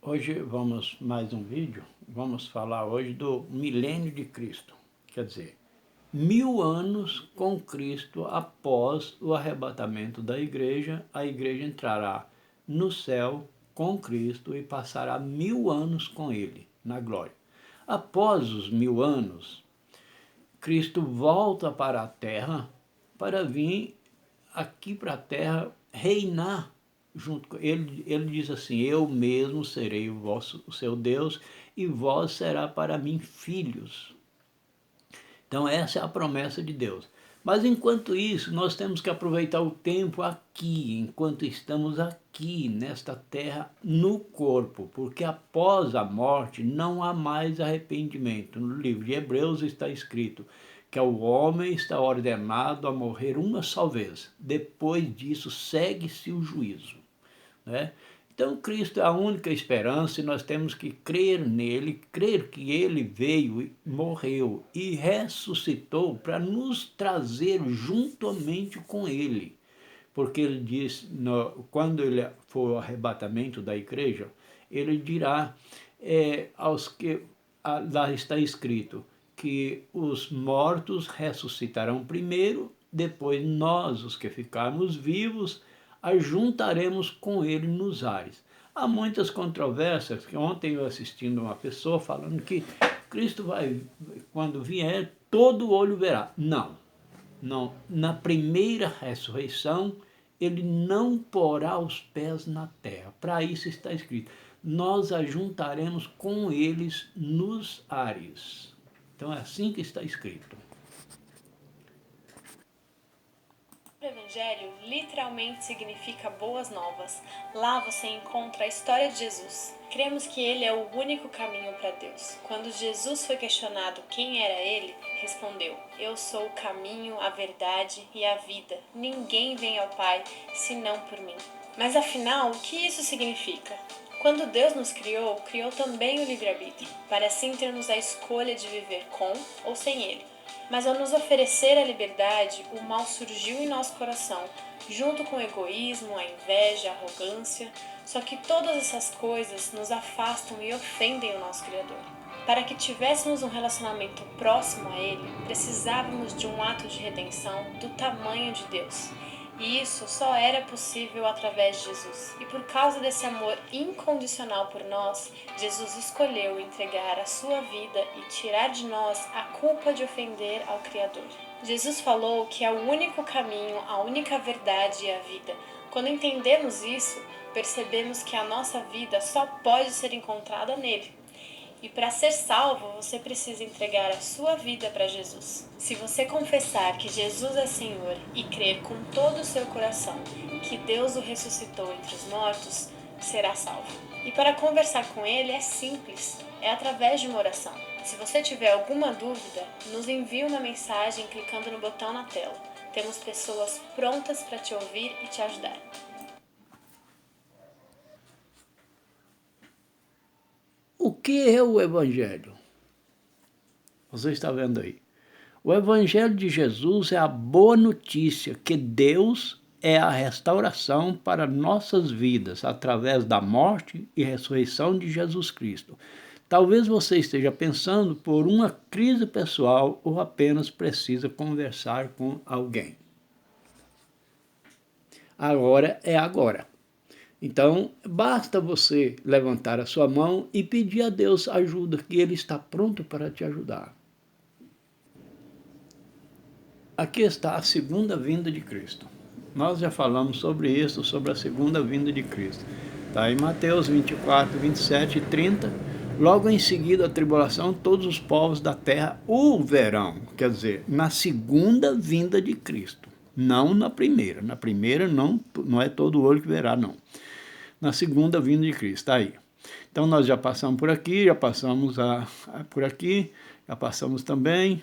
Hoje vamos mais um vídeo, vamos falar hoje do milênio de Cristo, quer dizer, 1000 anos com Cristo após o arrebatamento da igreja, a igreja entrará no céu com Cristo e passará 1000 anos com ele, na glória. Após os 1000 anos, Cristo volta para a terra para vir aqui para a terra reinar junto com ele. Ele diz assim: eu mesmo serei o seu Deus e vós será para mim filhos. Então essa é a promessa de Deus. Mas enquanto isso, nós temos que aproveitar o tempo aqui, enquanto estamos aqui nesta terra no corpo, porque após a morte não há mais arrependimento. No livro de Hebreus está escrito que o homem está ordenado a morrer uma só vez. Depois disso segue-se o juízo, né? Então Cristo é a única esperança e nós temos que crer nele, crer que ele veio, morreu e ressuscitou para nos trazer juntamente com ele. Porque ele diz, quando ele for o arrebatamento da igreja, ele dirá aos que, lá está escrito, que os mortos ressuscitarão primeiro, depois nós, os que ficarmos vivos, ajuntaremos com ele nos ares. Há muitas controvérsias, que ontem eu assistindo uma pessoa falando que Cristo vai, quando vier, todo olho verá. Não, não. Na primeira ressurreição, ele não porá os pés na terra. Para isso está escrito, nós ajuntaremos com eles nos ares. Então é assim que está escrito. O Evangelho literalmente significa boas novas. Lá você encontra a história de Jesus. Cremos que ele é o único caminho para Deus. Quando Jesus foi questionado quem era ele, respondeu: eu sou o caminho, a verdade e a vida. Ninguém vem ao Pai senão por mim. Mas afinal, o que isso significa? Quando Deus nos criou, criou também o livre-arbítrio, para assim termos a escolha de viver com ou sem ele. Mas ao nos oferecer a liberdade, o mal surgiu em nosso coração, junto com o egoísmo, a inveja, a arrogância. Só que todas essas coisas nos afastam e ofendem o nosso Criador. Para que tivéssemos um relacionamento próximo a Ele, precisávamos de um ato de redenção do tamanho de Deus. E isso só era possível através de Jesus. E por causa desse amor incondicional por nós, Jesus escolheu entregar a sua vida e tirar de nós a culpa de ofender ao Criador. Jesus falou que é o único caminho, a única verdade e a vida. Quando entendemos isso, percebemos que a nossa vida só pode ser encontrada nele. E para ser salvo, você precisa entregar a sua vida para Jesus. Se você confessar que Jesus é Senhor e crer com todo o seu coração que Deus o ressuscitou entre os mortos, será salvo. E para conversar com Ele é simples, é através de uma oração. Se você tiver alguma dúvida, nos envie uma mensagem clicando no botão na tela. Temos pessoas prontas para te ouvir e te ajudar. O que é o Evangelho? Você está vendo aí. O Evangelho de Jesus é a boa notícia que Deus é a restauração para nossas vidas através da morte e ressurreição de Jesus Cristo. Talvez você esteja pensando por uma crise pessoal ou apenas precisa conversar com alguém. Agora é agora. Então, basta você levantar a sua mão e pedir a Deus ajuda, que Ele está pronto para te ajudar. Aqui está a segunda vinda de Cristo. Nós já falamos sobre isso, sobre a segunda vinda de Cristo. Está em Mateus 24, 27 e 30. Logo em seguida a tribulação, todos os povos da terra o verão. Quer dizer, na segunda vinda de Cristo. Não na primeira. Na primeira não é todo olho que verá, não. Na segunda vinda de Cristo, está aí. Então nós já passamos por aqui, já passamos por aqui, já passamos também.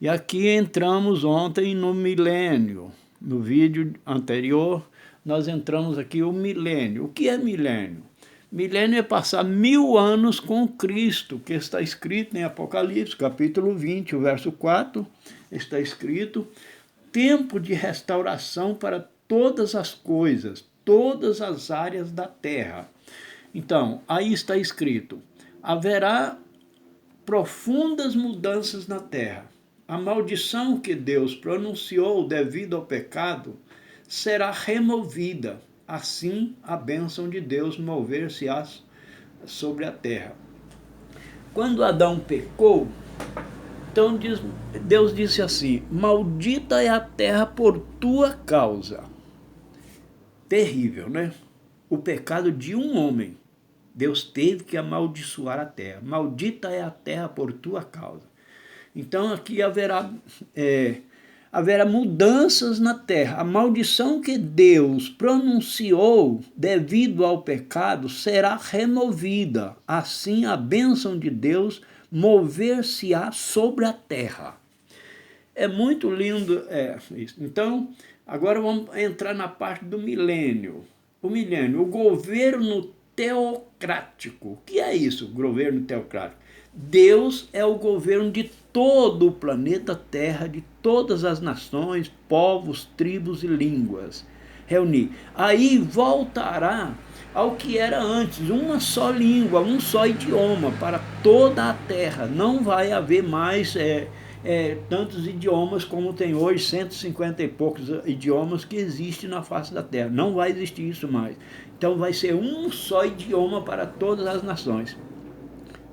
E aqui entramos ontem no milênio. No vídeo anterior, nós entramos aqui o milênio. O que é milênio? Milênio é passar 1000 anos com Cristo, que está escrito em Apocalipse, capítulo 20, o verso 4, está escrito: tempo de restauração para todas as coisas, todas as áreas da terra. Então, aí está escrito, haverá profundas mudanças na terra. A maldição que Deus pronunciou devido ao pecado será removida. Assim, a bênção de Deus mover-se-á sobre a terra. Quando Adão pecou, então Deus disse assim, maldita é a terra por tua causa. Terrível, né? O pecado de um homem. Deus teve que amaldiçoar a terra. Maldita é a terra por tua causa. Então aqui haverá mudanças na terra. A maldição que Deus pronunciou devido ao pecado será removida. Assim a bênção de Deus mover-se-á sobre a terra. É muito lindo isso. Então, agora vamos entrar na parte do milênio. O milênio, o governo teocrático. O que é isso, governo teocrático? Deus é o governo de todo o planeta Terra, de todas as nações, povos, tribos e línguas. Reunir. Aí voltará ao que era antes, uma só língua, um só idioma para toda a Terra. Não vai haver mais tantos idiomas como tem hoje, 150 e poucos idiomas que existem na face da Terra. Não vai existir isso mais. Então vai ser um só idioma para todas as nações.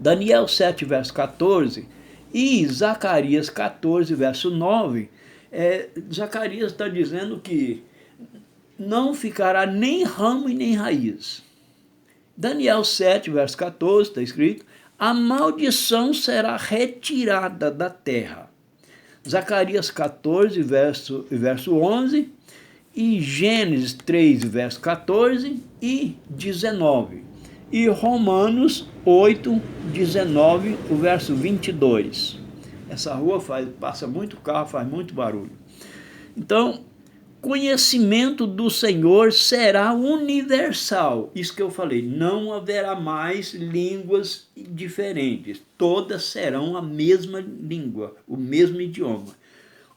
Daniel 7, verso 14 e Zacarias 14, verso 9, Zacarias está dizendo que não ficará nem ramo e nem raiz. Daniel 7, verso 14, está escrito, a maldição será retirada da terra. Zacarias 14, verso 11, e Gênesis 3, verso 14 e 19. E Romanos 8, 19, o verso 22. Essa rua passa muito carro, faz muito barulho. Então, conhecimento do Senhor será universal. Isso que eu falei, não haverá mais línguas diferentes. Todas serão a mesma língua, o mesmo idioma.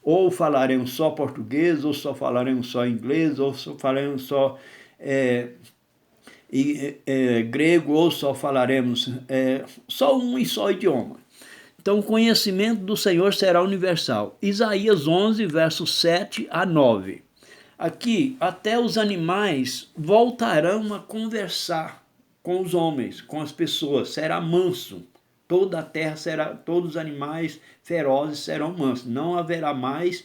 Ou falaremos só português, ou só falaremos só inglês, ou só falaremos só grego, ou só falaremos só um e só idioma. Então, o conhecimento do Senhor será universal. Isaías 11, versos 7 a 9. Aqui, até os animais voltarão a conversar com os homens, com as pessoas. Será manso. Toda a terra será, todos os animais ferozes serão mansos. Não haverá mais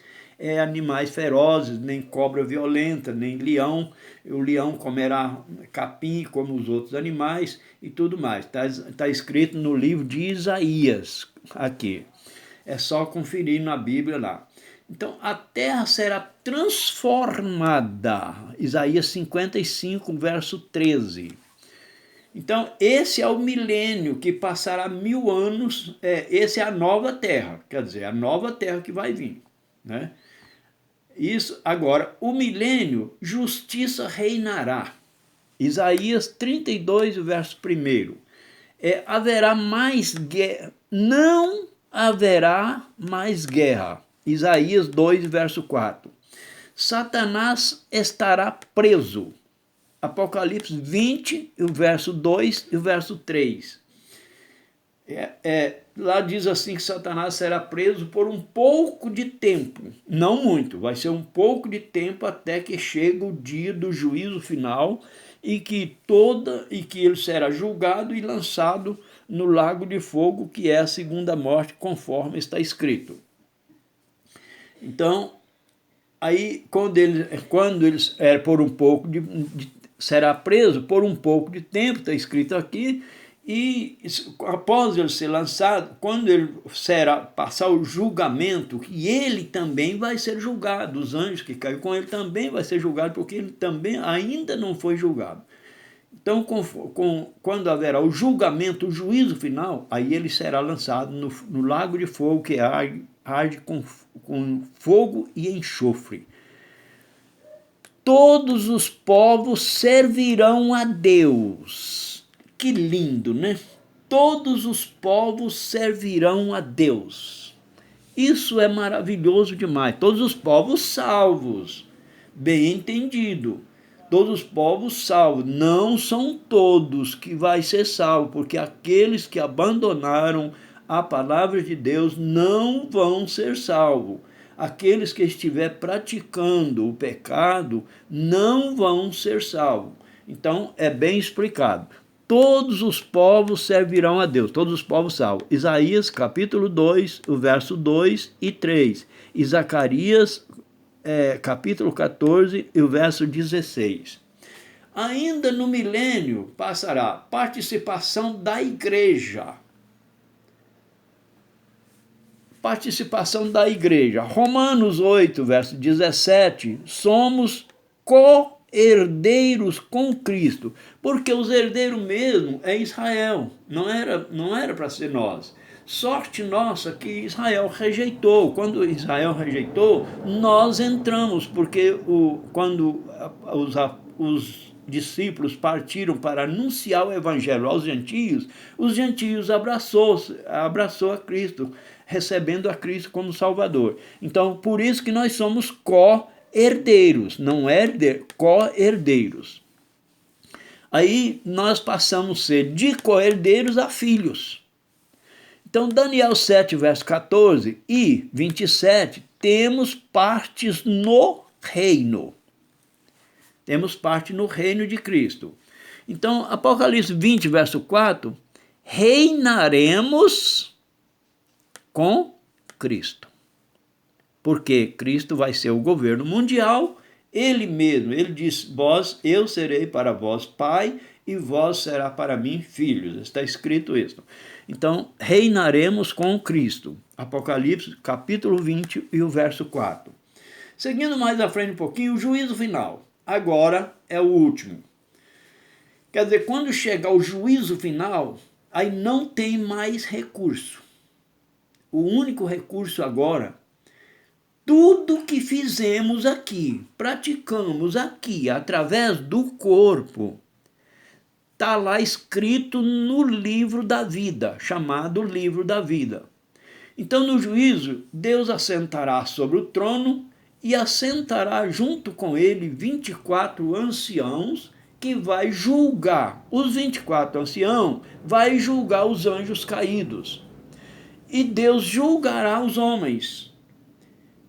animais ferozes, nem cobra violenta, nem leão. O leão comerá capim como os outros animais e tudo mais. Está escrito no livro de Isaías aqui. É só conferir na Bíblia lá. Então, a terra será transformada. Isaías 55, verso 13. Então, esse é o milênio que passará 1000 anos. Essa é a nova terra, quer dizer, a nova terra que vai vir, né? Isso, agora, o milênio, justiça reinará. Isaías 32, verso 1. Haverá mais guerra, não haverá mais guerra. Isaías 2, verso 4. Satanás estará preso. Apocalipse 20, o verso 2 e o verso 3. Lá diz assim que Satanás será preso por um pouco de tempo, não muito, vai ser um pouco de tempo até que chegue o dia do juízo final e que ele será julgado e lançado no lago de fogo, que é a segunda morte, conforme está escrito. Então, aí quando ele por um pouco será preso por um pouco de tempo, está escrito aqui, e após ele ser lançado, quando ele passar o julgamento, que ele também vai ser julgado, os anjos que caíram com ele também vai ser julgado, porque ele também ainda não foi julgado. Então, quando haverá o julgamento, o juízo final, aí ele será lançado no lago de fogo, que arde com fogo e enxofre. Todos os povos servirão a Deus. Que lindo, né? Todos os povos servirão a Deus. Isso é maravilhoso demais. Todos os povos salvos, bem entendido. todos os povos salvos. Não são todos que vai ser salvo, porque aqueles que abandonaram a palavra de Deus não vão ser salvos. Aqueles que estiver praticando o pecado não vão ser salvos. Então, é bem explicado. Todos os povos servirão a Deus, todos os povos salvos. Isaías, capítulo 2, o verso 2 e 3. E Zacarias, capítulo 14, e o verso 16. Ainda no milênio passará participação da igreja. Participação da igreja. Romanos 8, verso 17. Somos co-herdeiros com Cristo. Porque os herdeiros mesmo é Israel. Não era para ser nós. Sorte nossa que Israel rejeitou. Quando Israel rejeitou, nós entramos. Porque quando os discípulos partiram para anunciar o evangelho aos gentios, os gentios abraçou a Cristo, recebendo a Cristo como Salvador. Então, por isso que nós somos co-herdeiros, não co-herdeiros. Aí nós passamos a ser de co-herdeiros a filhos. Então, Daniel 7, verso 14 e 27, temos partes no reino. Temos parte no reino de Cristo. Então, Apocalipse 20, verso 4, reinaremos com Cristo. Porque Cristo vai ser o governo mundial, ele mesmo, ele diz, eu serei para vós pai, e vós será para mim filhos. Está escrito isso. Então, reinaremos com Cristo. Apocalipse, capítulo 20 e o verso 4. Seguindo mais à frente um pouquinho, o juízo final. Agora é o último. Quer dizer, quando chegar o juízo final, aí não tem mais recurso. O único recurso agora, tudo que fizemos aqui, praticamos aqui, através do corpo, está lá escrito no livro da vida, chamado livro da vida. Então, no juízo, Deus assentará sobre o trono e assentará junto com ele 24 anciãos que vai julgar. Os 24 anciãos vai julgar os anjos caídos. E Deus julgará os homens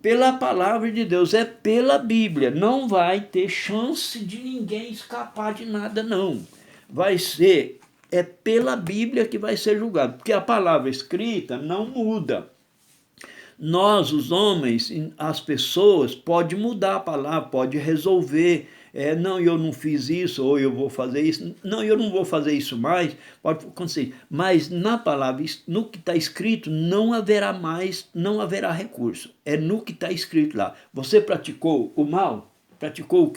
pela palavra de Deus, é pela Bíblia. Não vai ter chance de ninguém escapar de nada, não. É pela Bíblia que vai ser julgado, porque a palavra escrita não muda. Nós, os homens, as pessoas, pode mudar a palavra, pode resolver, não, eu não fiz isso, ou eu vou fazer isso, não, eu não vou fazer isso mais, pode acontecer. Mas na palavra, no que está escrito, não haverá recurso. É no que está escrito lá. Você praticou o mal? Praticou o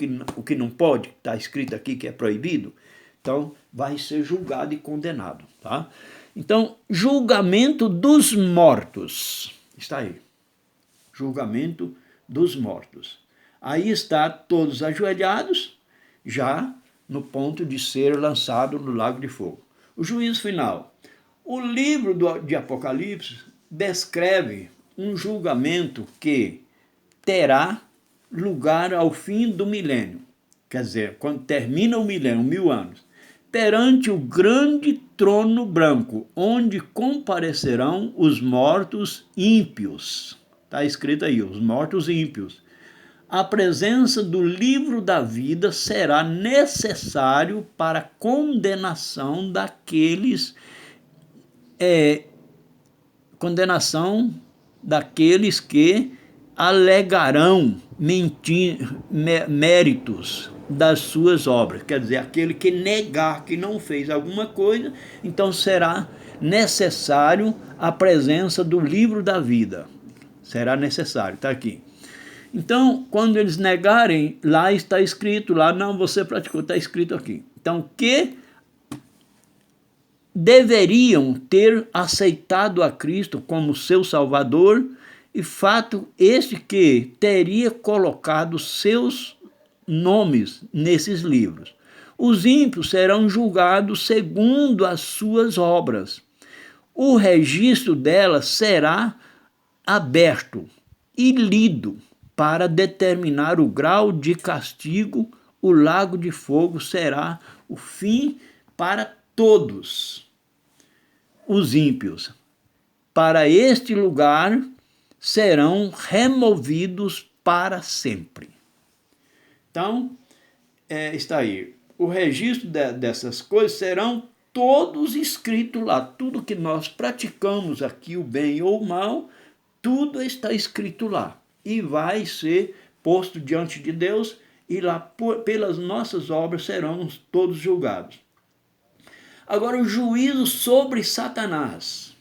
que não pode, está escrito aqui que é proibido? Então, vai ser julgado e condenado. Tá? Então, julgamento dos mortos. Está aí. Julgamento dos mortos. Aí está todos ajoelhados, já no ponto de ser lançado no lago de fogo. O juízo final. O livro de Apocalipse descreve um julgamento que terá lugar ao fim do milênio. Quer dizer, quando termina o milênio, 1000 anos, perante o grande trono branco, onde comparecerão os mortos ímpios. Está escrito aí, os mortos ímpios. A presença do livro da vida será necessário para a condenação daqueles que alegarão méritos das suas obras. Quer dizer, aquele que negar que não fez alguma coisa, então será necessário a presença do livro da vida. Será necessário, está aqui. Então, quando eles negarem, lá está escrito, lá não, você praticou, está escrito aqui. Então, que deveriam ter aceitado a Cristo como seu Salvador, e fato este que teria colocado seus nomes nesses livros. Os ímpios serão julgados segundo as suas obras. O registro delas será aberto e lido para determinar o grau de castigo o lago de fogo será o fim para todos os ímpios. Para este lugar serão removidos para sempre. Então, está aí. O registro dessas coisas serão todos escritos lá. Tudo que nós praticamos aqui, o bem ou o mal, tudo está escrito lá. E vai ser posto diante de Deus, e lá pelas nossas obras seremos todos julgados. Agora, o juízo sobre Satanás.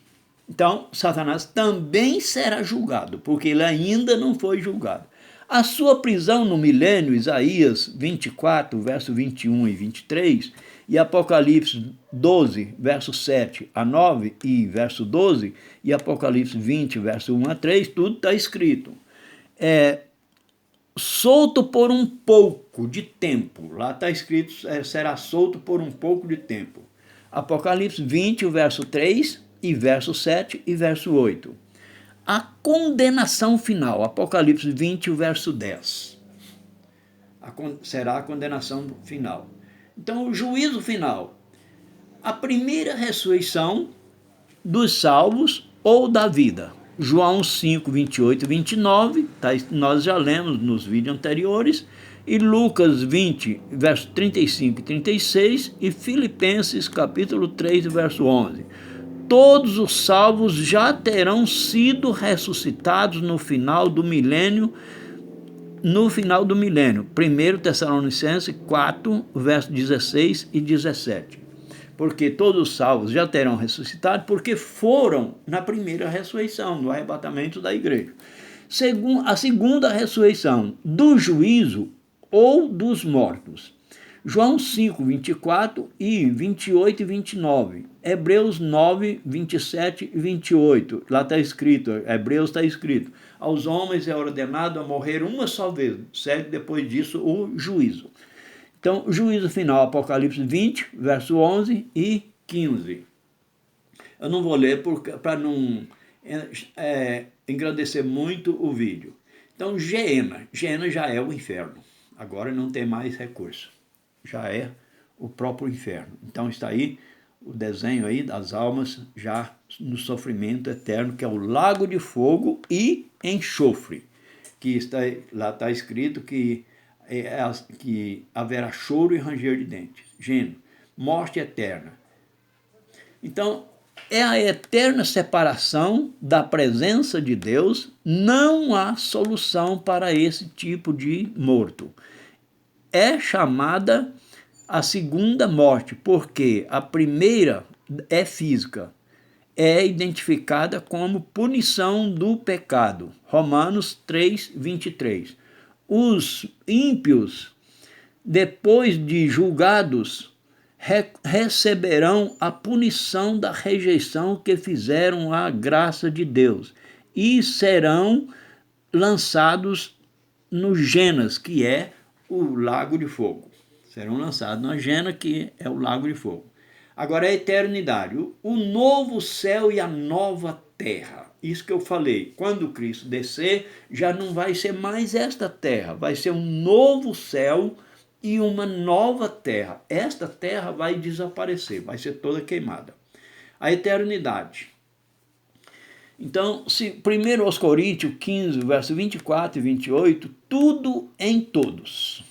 Então, Satanás também será julgado, porque ele ainda não foi julgado. A sua prisão no milênio, Isaías 24, verso 21 e 23, e Apocalipse 12, verso 7 a 9 e verso 12, e Apocalipse 20, verso 1 a 3, tudo está escrito. Solto por um pouco de tempo. Lá está escrito, será solto por um pouco de tempo. Apocalipse 20, o verso 3, e verso 7 e verso 8. A condenação final, Apocalipse 20, o verso 10. Será a condenação final. Então, o juízo final. A primeira ressurreição dos salvos ou da vida. João 5, 28 e 29, nós já lemos nos vídeos anteriores, e Lucas 20, verso 35 e 36, e Filipenses capítulo 3, verso 11. Todos os salvos já terão sido ressuscitados no final do milênio. 1 Tessalonicenses 4, verso 16 e 17. Porque todos os salvos já terão ressuscitado, porque foram na primeira ressurreição, no arrebatamento da igreja. A segunda ressurreição, do juízo ou dos mortos. João 5, 24 e 28 e 29. Hebreus 9, 27 e 28. Lá está escrito, Hebreus está escrito: aos homens é ordenado a morrer uma só vez, segue depois disso o juízo. Então, o juízo final, Apocalipse 20, verso 11 e 15. Eu não vou ler para não engrandecer muito o vídeo. Então, Geena já é o inferno. Agora não tem mais recurso. Já é o próprio inferno. Então está aí o desenho aí das almas já no sofrimento eterno, que é o lago de fogo e enxofre, que lá está escrito que haverá choro e ranger de dentes. Gênero, morte eterna. Então, é a eterna separação da presença de Deus. Não há solução para esse tipo de morto. É chamada a segunda morte, porque a primeira é física, é identificada como punição do pecado. Romanos 3, 23. Os ímpios, depois de julgados, receberão a punição da rejeição que fizeram à graça de Deus e serão lançados no Genas, que é o lago de fogo. Serão lançados na Gena, que é o lago de fogo. Agora é a eternidade, o novo céu e a nova terra. Isso que eu falei, quando Cristo descer, já não vai ser mais esta terra, vai ser um novo céu e uma nova terra. Esta terra vai desaparecer, vai ser toda queimada. A eternidade. Então, 1 aos Coríntios 15, verso 24 e 28, tudo em todos.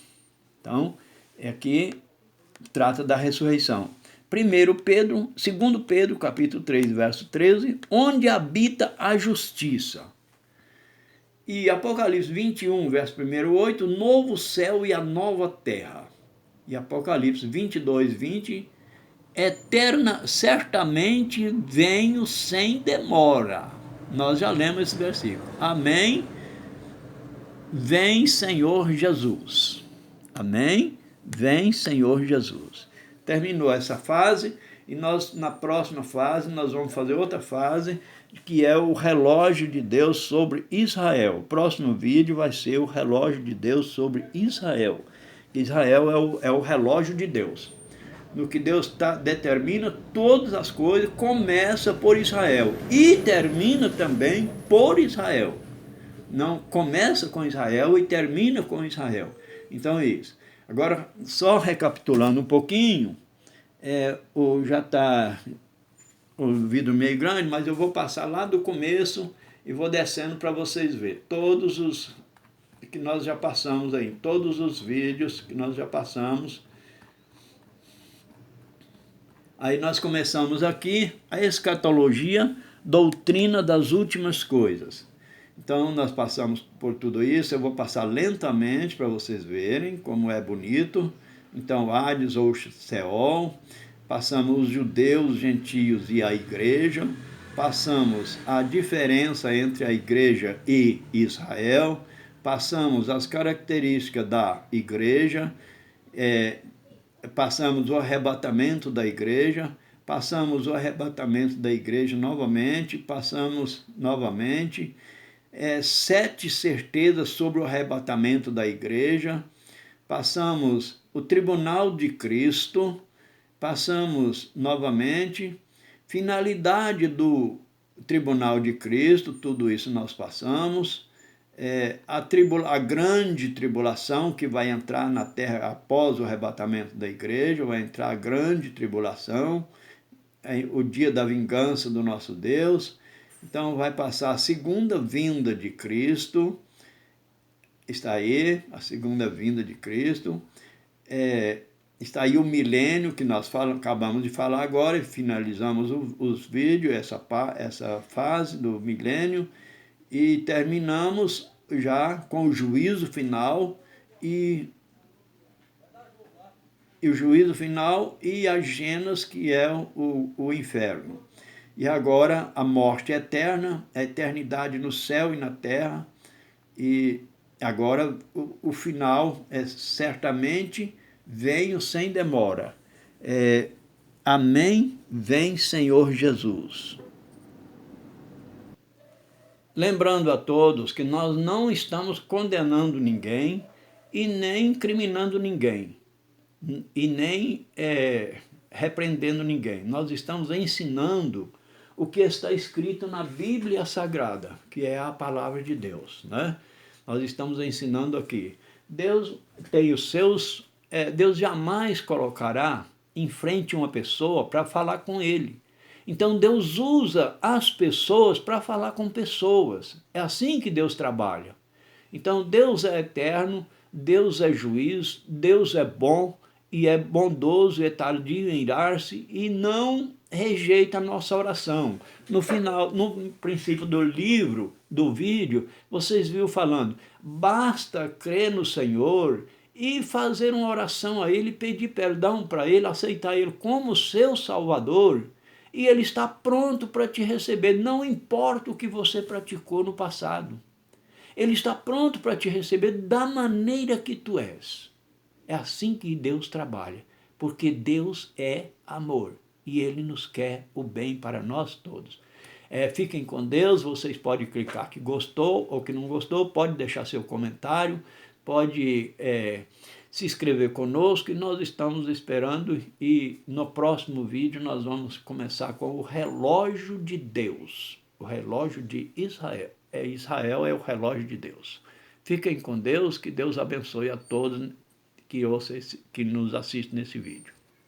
Então, aqui trata da ressurreição. 2 Pedro, capítulo 3, verso 13, onde habita a justiça. E Apocalipse 21, verso 1, 8, novo céu e a nova terra. E Apocalipse 22, 20, eterna, certamente venho sem demora. Nós já lemos esse versículo. Amém. Vem, Senhor Jesus. Amém. Vem, Senhor Jesus. Terminou essa fase e nós, na próxima fase, nós vamos fazer outra fase, que é o relógio de Deus sobre Israel. O próximo vídeo vai ser o relógio de Deus sobre Israel. Israel é o relógio de Deus. No que Deus determina todas as coisas, começa por Israel e termina também por Israel. Não começa com Israel e termina com Israel. Então é isso. Agora, só recapitulando um pouquinho, já está o vídeo meio grande, mas eu vou passar lá do começo e vou descendo para vocês verem todos os que nós já passamos aí, todos os vídeos que nós já passamos. Aí nós começamos aqui a escatologia, doutrina das últimas coisas. Então nós passamos por tudo isso, eu vou passar lentamente para vocês verem como é bonito. Então Hades ou Seol, passamos os judeus, gentios e a igreja, passamos a diferença entre a igreja e Israel, passamos as características da igreja, passamos o arrebatamento da igreja, passamos o arrebatamento da igreja novamente, passamos novamente 7 certezas sobre o arrebatamento da igreja, passamos o tribunal de Cristo, passamos novamente, finalidade do tribunal de Cristo, tudo isso nós passamos, a grande tribulação que vai entrar na terra após o arrebatamento da igreja, vai entrar a grande tribulação, o dia da vingança do nosso Deus. Então vai passar a segunda vinda de Cristo, está aí a segunda vinda de Cristo, está aí o milênio que nós acabamos de falar agora, e finalizamos os vídeos, essa fase do milênio, e terminamos já com o juízo final e o juízo final e as genas, que é o inferno. E agora a morte eterna, a eternidade no céu e na terra, e agora o final certamente venho sem demora. Amém, vem Senhor Jesus. Lembrando a todos que nós não estamos condenando ninguém e nem incriminando ninguém, e nem repreendendo ninguém. Nós estamos ensinando o que está escrito na Bíblia Sagrada, que é a palavra de Deus, né? Nós estamos ensinando aqui. Deus tem os seus... Deus jamais colocará em frente uma pessoa para falar com ele. Então Deus usa as pessoas para falar com pessoas. É assim que Deus trabalha. Então Deus é eterno, Deus é juiz, Deus é bom e é bondoso e é tardio em irar-se e não rejeita a nossa oração. No final, no princípio do livro, do vídeo, vocês viram falando, basta crer no Senhor e fazer uma oração a Ele, pedir perdão para Ele, aceitar Ele como seu Salvador, e Ele está pronto para te receber, não importa o que você praticou no passado. Ele está pronto para te receber da maneira que tu és. É assim que Deus trabalha, porque Deus é amor e Ele nos quer o bem para nós todos. Fiquem com Deus, vocês podem clicar que gostou ou que não gostou, pode deixar seu comentário, pode se inscrever conosco, e nós estamos esperando, e no próximo vídeo nós vamos começar com o relógio de Deus, o relógio de Israel. Israel é o relógio de Deus. Fiquem com Deus, que Deus abençoe a todos que nos assistem nesse vídeo.